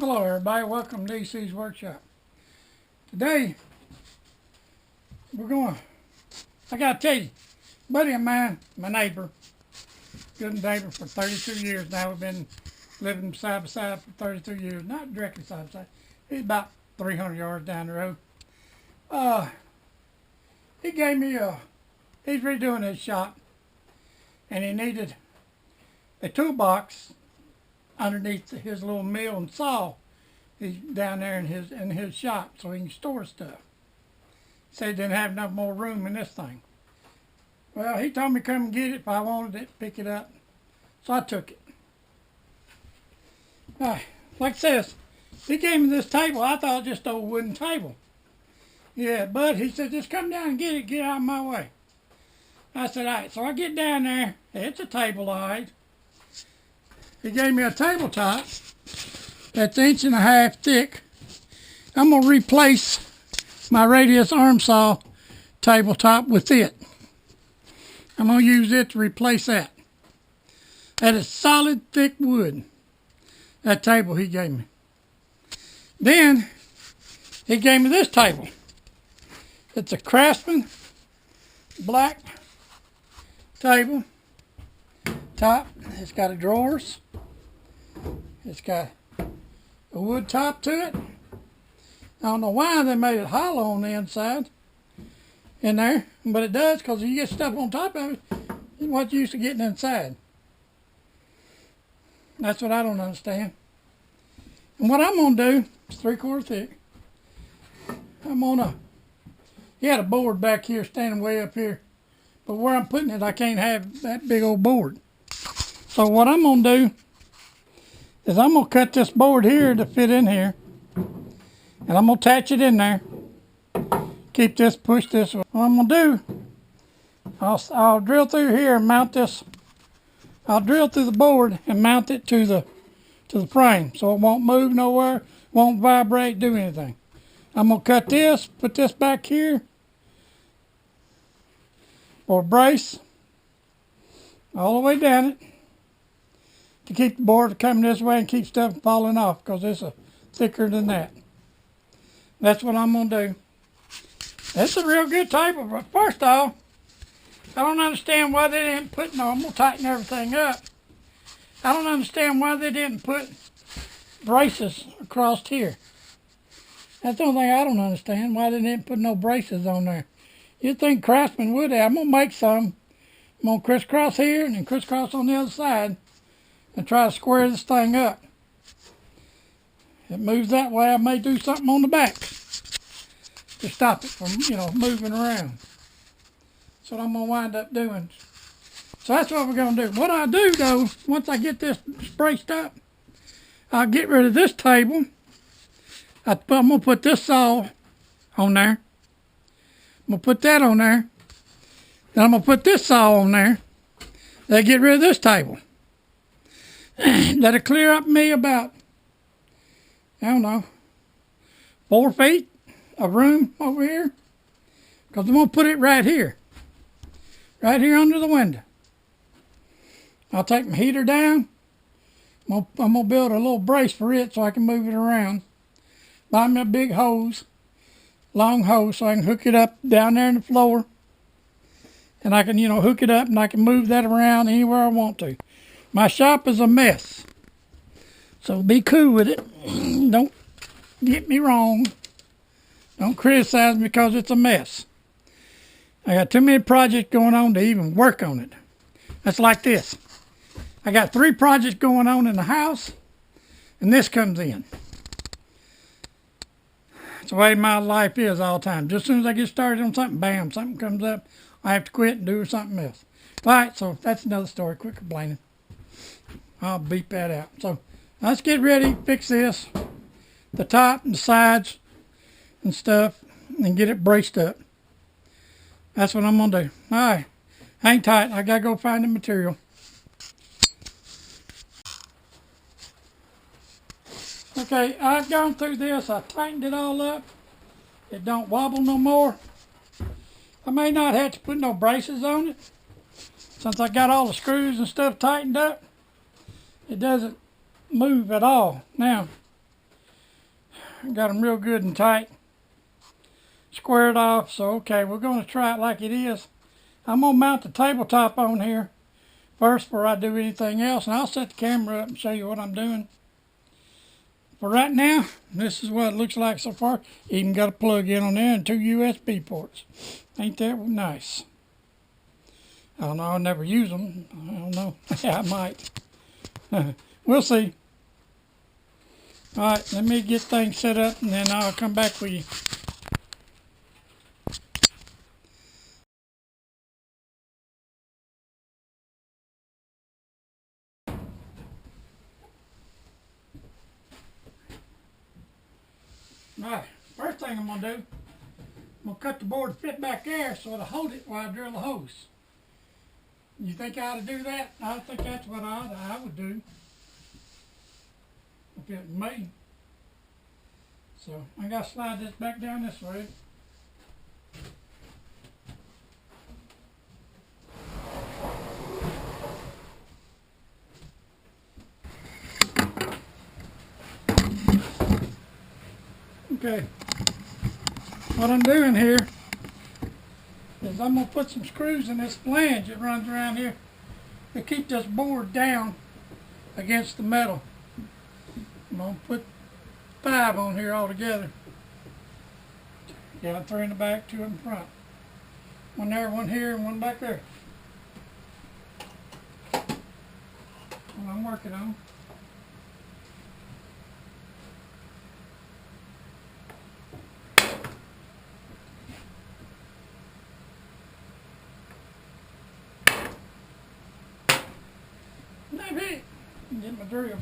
Hello everybody, welcome to DC's Workshop. Today, I gotta tell you, a buddy of mine, my neighbor, good neighbor for 32 years now. We've been living side by side for 32 years, not directly side by side. He's about 300 yards down the road. He gave me he's redoing his shop, and he needed a toolbox underneath his little mill and saw. He's down there in his shop so he can store stuff. Said he didn't have enough more room in this thing. Well, he told me to come and get it if I wanted it, pick it up. So I took it. Like I said, he gave me this table. I thought it was just an old wooden table. Yeah, but he said, just come down and get it, get out of my way. I said, all right. So I get down there. It's a table, all right. He gave me a tabletop that's 1.5 inches thick. I'm going to replace my radius arm saw tabletop with it. I'm going to use it to replace that. That is solid, thick wood, that table he gave me. Then, he gave me this table. It's a Craftsman black table. Top, it's got a drawers. It's got a wood top to it. I don't know why they made it hollow on the inside in there, but it does, because if you get stuff on top of it, what's used to getting inside? That's what I don't understand. And what I'm going to do, it's 3/4 thick. He had a board back here standing way up here, but where I'm putting it, I can't have that big old board. So what I'm going to do is I'm going to cut this board here to fit in here, and I'm going to attach it in there. Keep this, push this. What I'm going to do, I'll drill through here and mount this. I'll drill through the board and mount it to the frame, so it won't move nowhere, won't vibrate, do anything. I'm going to cut this, put this back here for a brace all the way down it, to keep the board coming this way and keep stuff falling off, because it's thicker than that. That's what I'm going to do. It's a real good table, but first off, I don't understand why they didn't put, no, I'm going to tighten everything up. I don't understand why they didn't put braces across here. That's the only thing I don't understand, why they didn't put no braces on there. You'd think Craftsman would have. I'm going to make some. I'm going to crisscross here and then crisscross on the other side and try to square this thing up. If it moves that way, I may do something on the back to stop it from, moving around. That's what I'm going to wind up doing. So that's what we're going to do. What I do, though, once I get this braced up, I'll get rid of this table. I'm going to put this saw on there. I'm going to put that on there. Then I'm going to put this saw on there. Then get rid of this table. That'll clear up me about, 4 feet of room over here. Because I'm going to put it right here. Right here under the window. I'll take my heater down. I'm going to build a little brace for it so I can move it around. Buy me a big hose, long hose, so I can hook it up down there in the floor. And I can, hook it up and I can move that around anywhere I want to. My shop is a mess. So be cool with it. Don't get me wrong. Don't criticize me because it's a mess. I got too many projects going on to even work on it. That's like this. I got 3 projects going on in the house, and this comes in. It's the way my life is all the time. Just as soon as I get started on something, bam, something comes up. I have to quit and do something else. All right, so that's another story. Quit complaining. I'll beep that out. So let's get ready, fix this, the top and the sides and stuff, and get it braced up. That's what I'm going to do. All right, hang tight. I got to go find the material. Okay, I've gone through this. I tightened it all up. It don't wobble no more. I may not have to put no braces on it, since I got all the screws and stuff tightened up. It doesn't move at all. Now, got them real good and tight, squared off. So okay, we're going to try it like it is. I'm going to mount the tabletop on here first before I do anything else, and I'll set the camera up and show you what I'm doing. For right now, this is what it looks like so far. Even got a plug in on there and 2 USB ports. Ain't that nice? I don't know, I'll never use them. I don't know. Yeah, I might. We'll see. Alright, let me get things set up and then I'll come back with you. Alright, first thing I'm going to do, I'm going to cut the board to fit back there so it'll hold it while I drill the hose. You think I ought to do that? I think that's what I would do. If it was me. So I got to slide this back down this way. Okay, what I'm doing here is I'm going to put some screws in this flange that runs around here to keep this board down against the metal. I'm going to put 5 on here altogether. Got 3 in the back, 2 in the front. 1 there, 1 here, and 1 back there. What I'm working on. Maybe get my drill.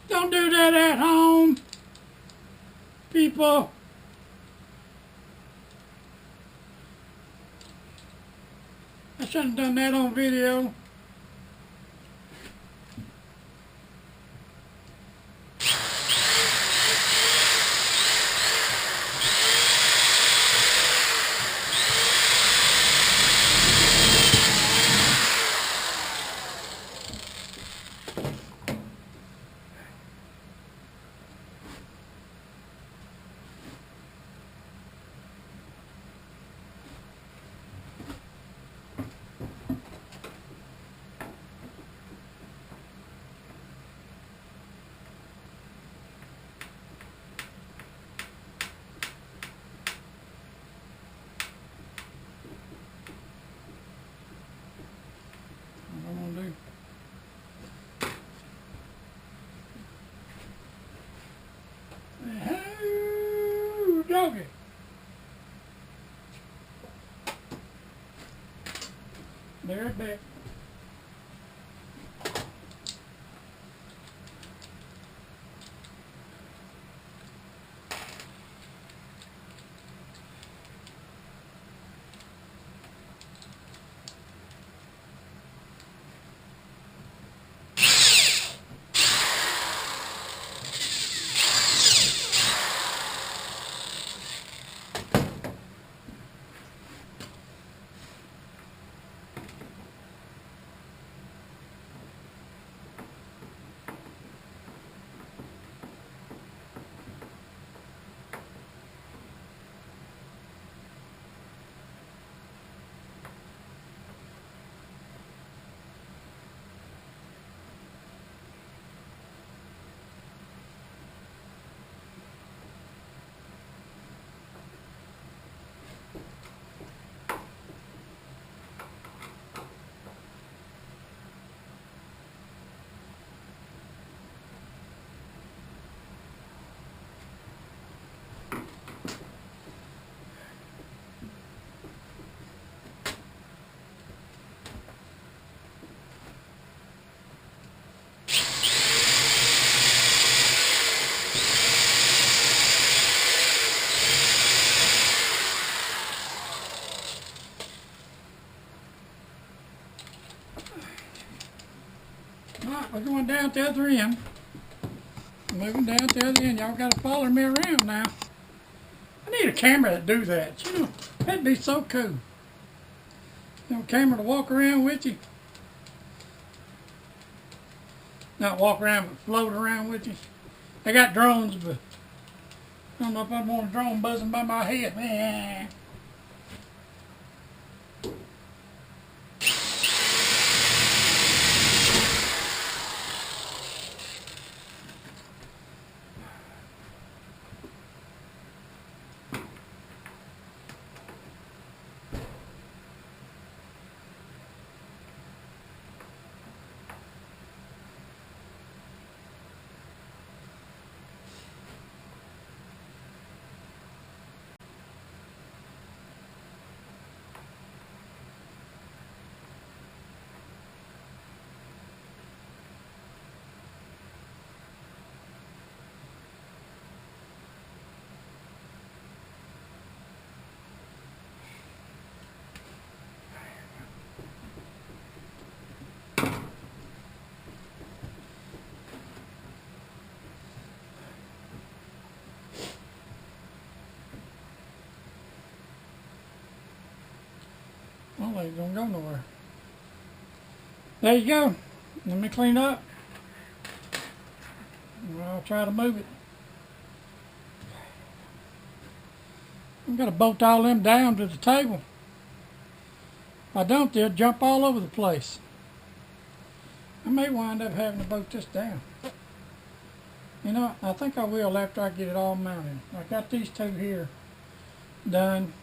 Don't do that at home, people. I shouldn't have done that on video. Doggy. There's back. we're going down to the other end. Moving down to the other end. Y'all got to follow me around now. I need a camera to do that. You know, that'd be so cool. You know, a camera to walk around with you. Not walk around, but float around with you. They got drones, but I don't know if I'd want a drone buzzing by my head. Well, they don't go nowhere. There you go. Let me clean up. I'll try to move it. I've got to bolt all them down to the table. If I don't, they'll jump all over the place. I may wind up having to bolt this down. You know, I think I will after I get it all mounted. I got these two here done.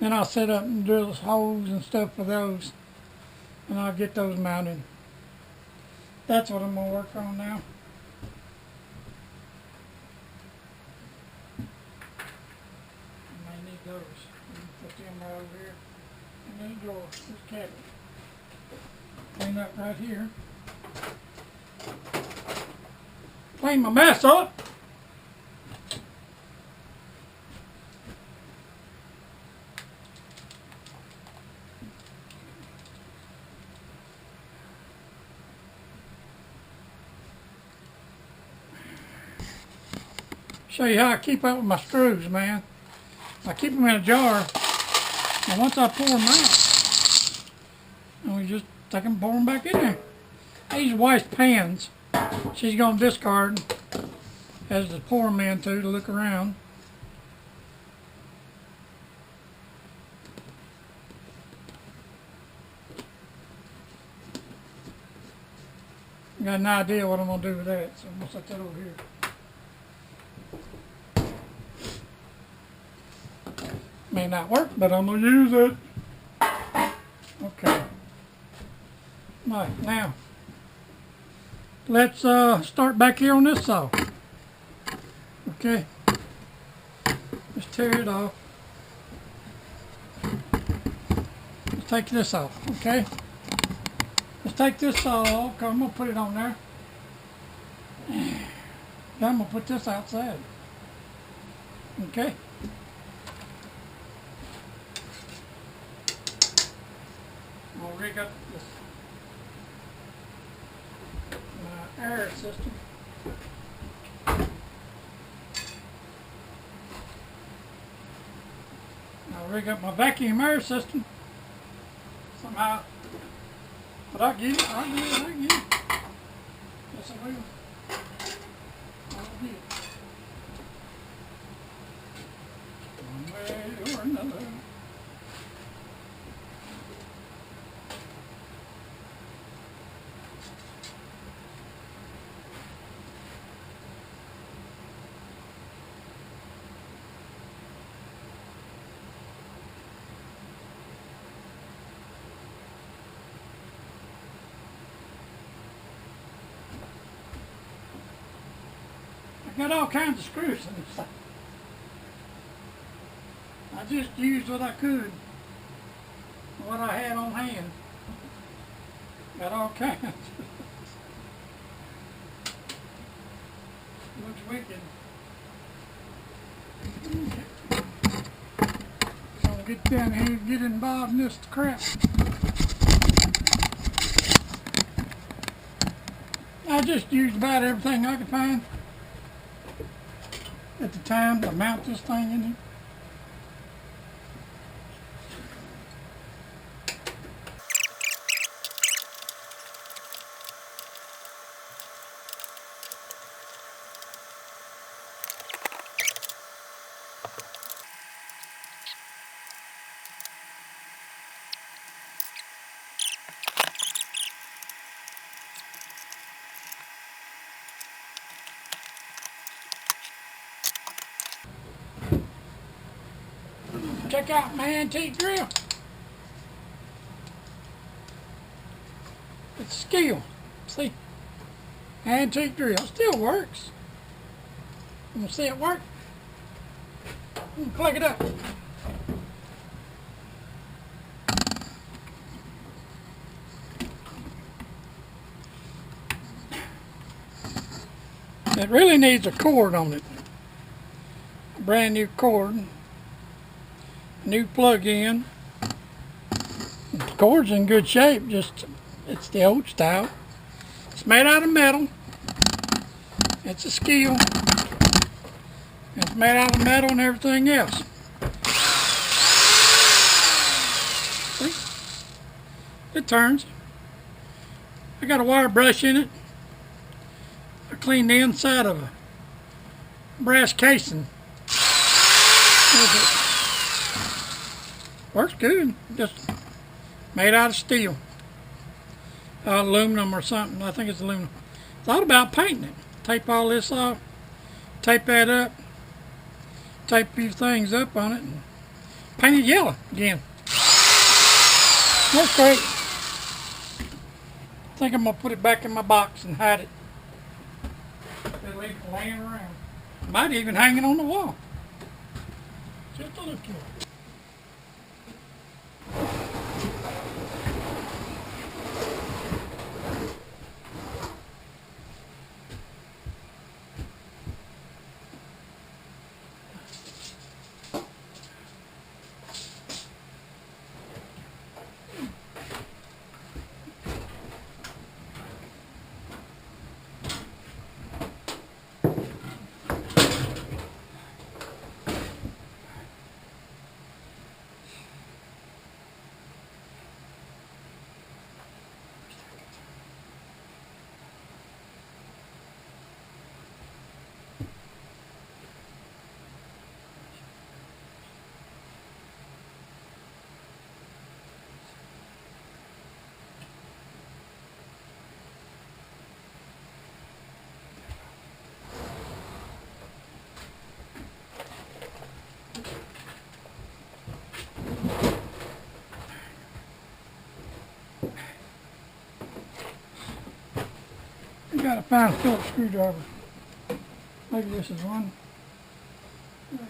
Then I'll set up and drill holes and stuff for those. And I'll get those mounted. That's what I'm going to work on now. I may need those. Put them right over here in this drawer, this cabinet. Clean up right here. Clean my mess up. Show you how I keep up with my screws, man. I keep them in a jar, and once I pour them out, and we just take them and pour them back in there. I use wife's pans. She's going to discard as to pour them into to look around. I got an idea what I'm going to do with that, so I'm going to set that over here. May not work, but I'm going to use it. Okay. Right, now, let's start back here on this saw. Okay. Let's tear it off. Let's take this off, okay? Let's take this saw off, because I'm going to put it on there. Then I'm going to put this outside. Okay? I'll rig up this my air system. I'll rig up my vacuum air system somehow. But I'll get it, I'll get it. Yes, I will. I'll get it. One way or another. I got all kinds of screws in this thing. I just used what I could, what I had on hand. Got all kinds. Looks wicked. So I'll get down here and get involved in this crap. I just used about everything I could find at the time to mount this thing in here. Check out my antique drill. It's skill. See? Antique drill. Still works. You want to see it work? Plug it up. It really needs a cord on it. A brand new cord. New plug-in. The cord's in good shape, just it's the old style. It's made out of metal. It's a skill. It's made out of metal and everything else. See? It turns. I got a wire brush in it. I cleaned the inside of a brass casing. Works good. Just made out of steel. Aluminum or something. I think it's aluminum. Thought about painting it. Tape all this off. Tape that up. Tape a few things up on it. And paint it yellow again. Works great. I think I'm going to put it back in my box and hide it. It'll leave it laying around. Might even hang it on the wall. Just to look at. You gotta find a Phillips screwdriver. Maybe this is one. No.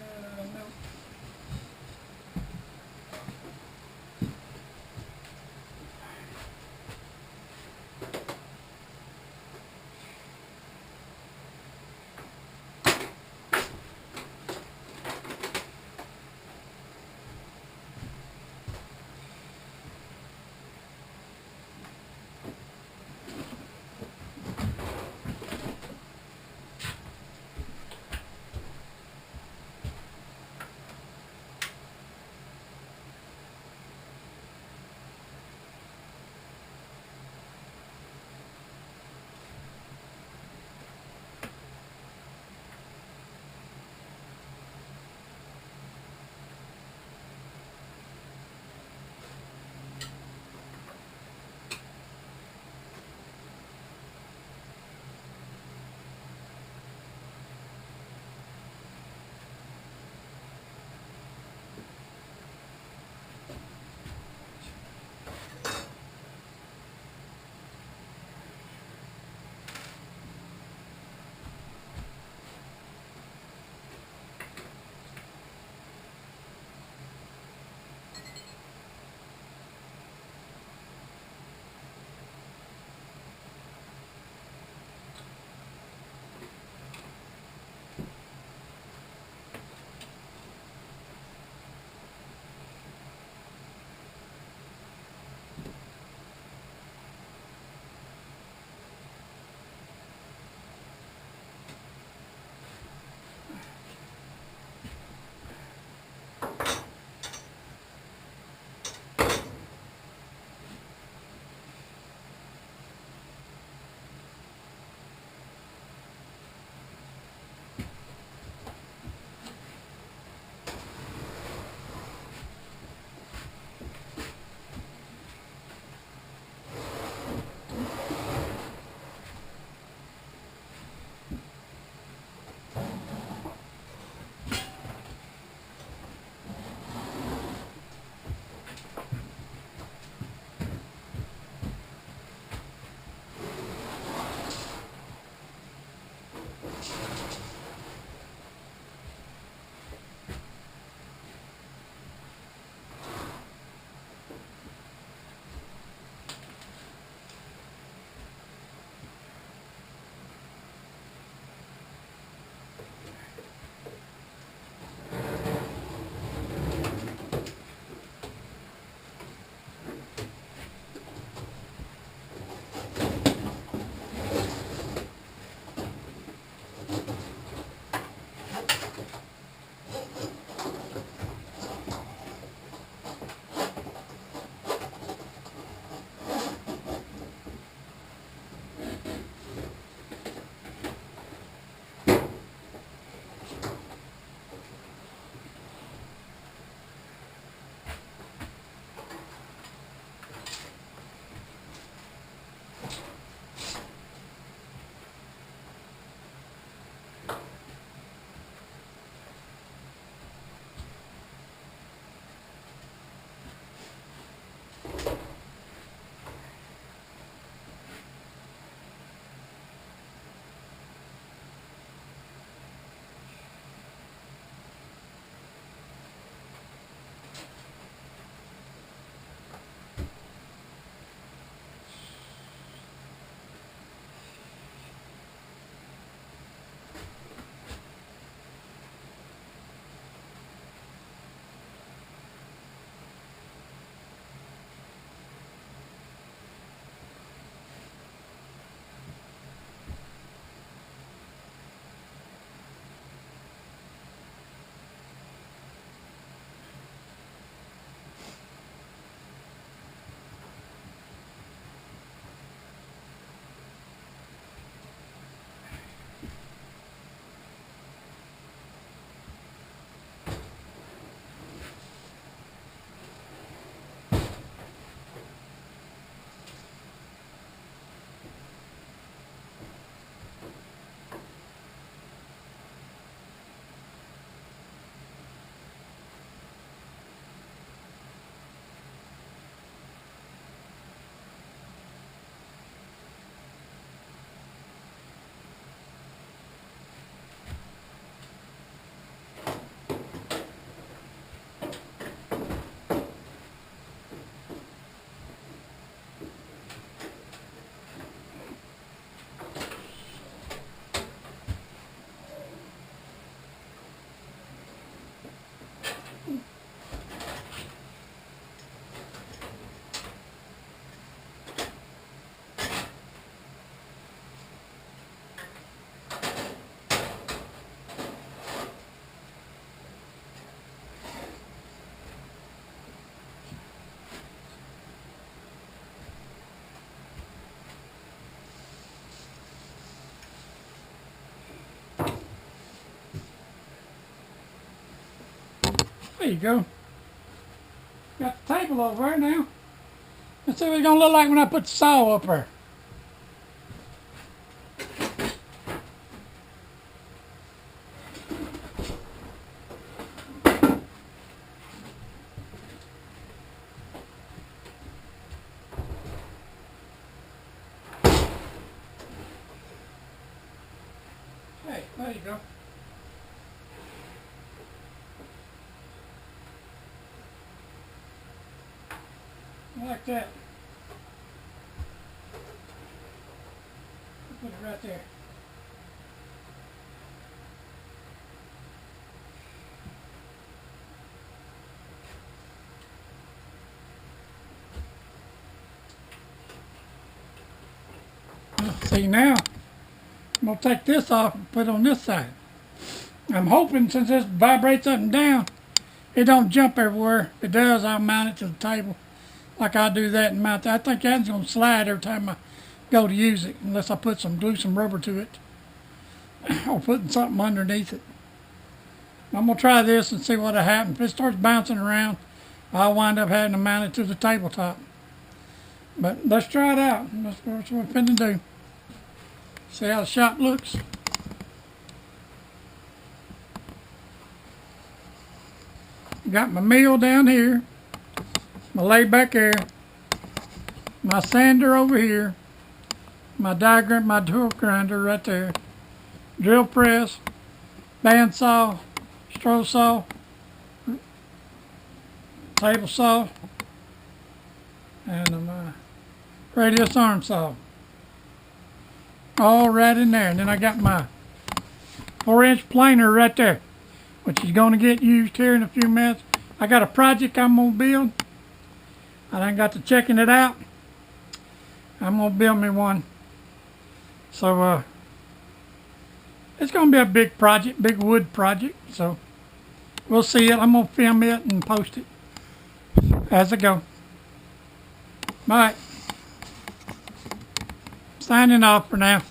There you go. Got the table over there now. Let's see what it's going to look like when I put the saw up there. Hey, there you go. Like that. Put it right there. See now, I'm going to take this off and put it on this side. I'm hoping since this vibrates up and down, it don't jump everywhere. If it does, I'll mount it to the table like I do that and mount that. I think that's going to slide every time I go to use it unless I put glue some rubber to it or putting something underneath it. I'm going to try this and see what happens. If it starts bouncing around, I'll wind up having to mount it to the tabletop. But let's try it out. That's what we're finna do. See how the shop looks? Got my mill down here, my layback there, my sander over here, my diagram, my tool grinder right there, drill press, bandsaw, stroh saw, table saw, and my radius arm saw. All right in there. And then I got my 4-inch planer right there, which is going to get used here in a few minutes. I got a project I'm going to build. I done got to checking it out. I'm going to build me one. So, it's going to be a big project, big wood project. So, we'll see it. I'm going to film it and post it as I go. All right. Signing off for now.